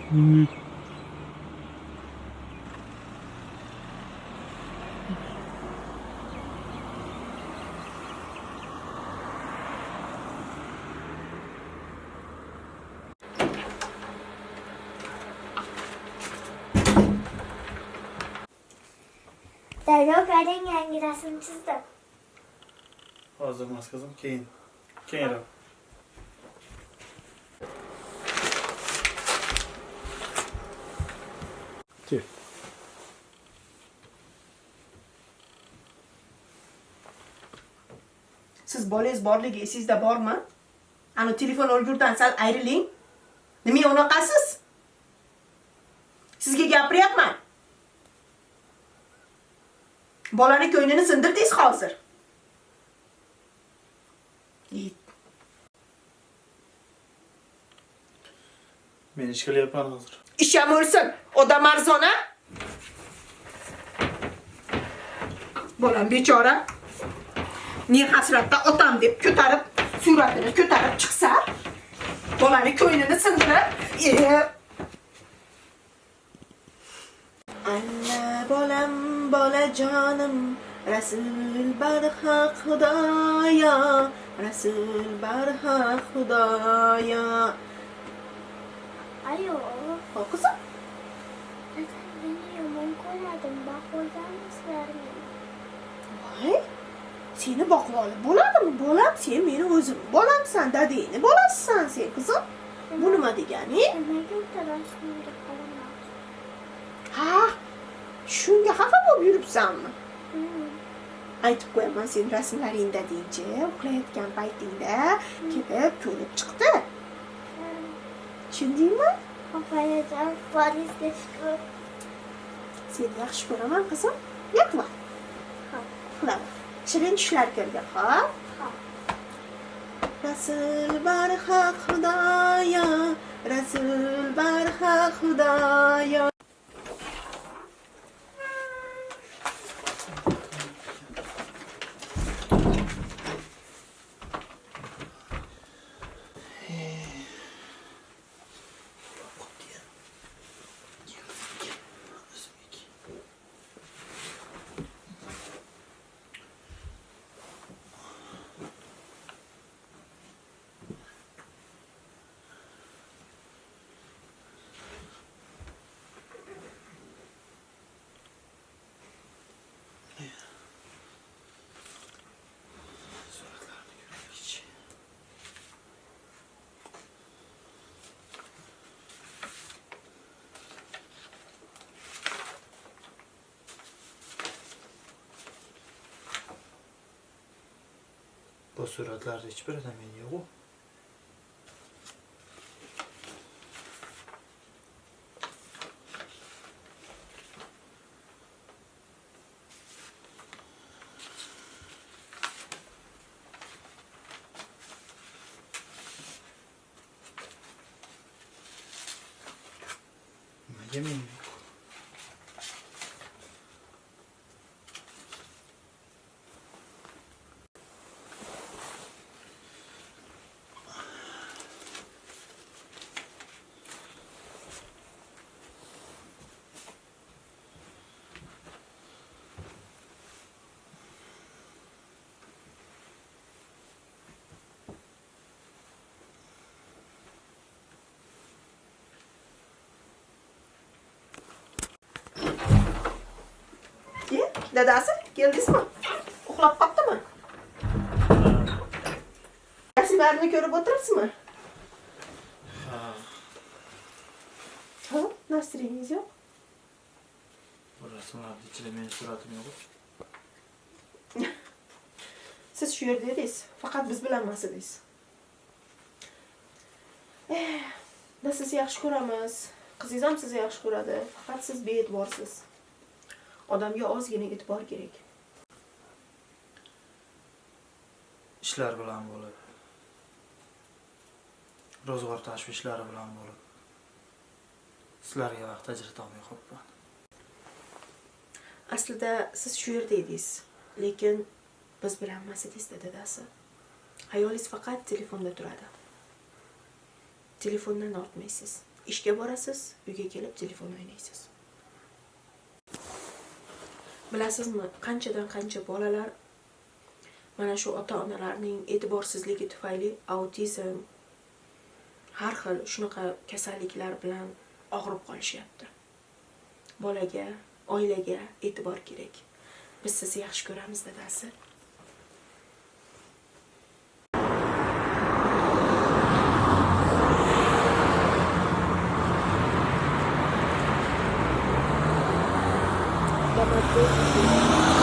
Derya ben yangi rasm çizdim. Hozir emas qizim, keyinroq. Kel. Siz bolangiz borligi esingizda bormi? Ana telefon o'lgurdan sal ayriling. Nima unaqasiz? Sizga gapiryapman. Bolani ko'nglini sindirdingiz hozir. Men ish qilyapman hozir. Isham o'lsin. Odam arzona. Bolam bechora. Ne hasratda otam deb ko'tarib, suratini ko'tarib chiqsa, bolani ko'nglini sindirib, Anna bolam, bolajonim, Rasul barhaq Xudoyo, Rasul barhaq Xudoyo. Ayo. Qizim, Beni yomon ko'rmadim. Baqirgansizlarmi? voy, seni boqib olib bo'ladimi? Bolam, sen meni o'zim bolamsan, dadangni bolasisan sen, qizim. Bu nima degani? Nimaga o'tirasizga qaramoqchi? Ha, shunga xafa bo'lib yuribsanmi? Aytib qo'yaman, sen rasmlaringda deyinchi, uxlayotgan paytingda kelib ko'rib chiqdi. Tushundingmi? Xohlagan polizga shukur. Seni yaxshi ko'raman, qizim. Yotma. Uxla. Shirin tushlar ko'rgin, xo'p? Rasul barhaq Xudoyo, Rasul barhaq Xudoyo. Bu suratlarda hech birida men yo'q-ku. Nimaga men yo'q? Dadasi, keldingizmi? Uxlab qolibdimi? Rasmlarni ko'rib o'tiribsizmi? Ha, nasringiz yo'q? Bu rasmlarda ichida mening suratim yo'q. Siz shu yerda edingiz, faqat biz bilan emas edingiz. Biz sizni yaxshi ko'ramiz. Qizingiz ham sizni yaxshi ko'radi. Faqat siz bee'tiborsiz. Odamga ozgina e'tibor kerak. Ishlar bilan bo'lib, ro'zg'or tashvishlari bilan bo'lib, sizlarga vaqt ajrata olmay qolibman. Aslida siz shu yerda edingiz, lekin biz bilan emas edingiz, dadasi. Hayolingiz faqat telefonda turadi. Telefondan ortmaysiz. ishga borasiz, uyga kelib telefon o'ynaysiz. Bilasizmi, qanchadan qancha bolalar mana shu ota-onalarning e'tiborsizligi tufayli autizm, har xil shunaqa kasalliklar bilan og'rib qolishyapti. Bolaga, oilaga e'tibor kerak. Biz sizni yaxshi ko'ramiz, dadasi. Baba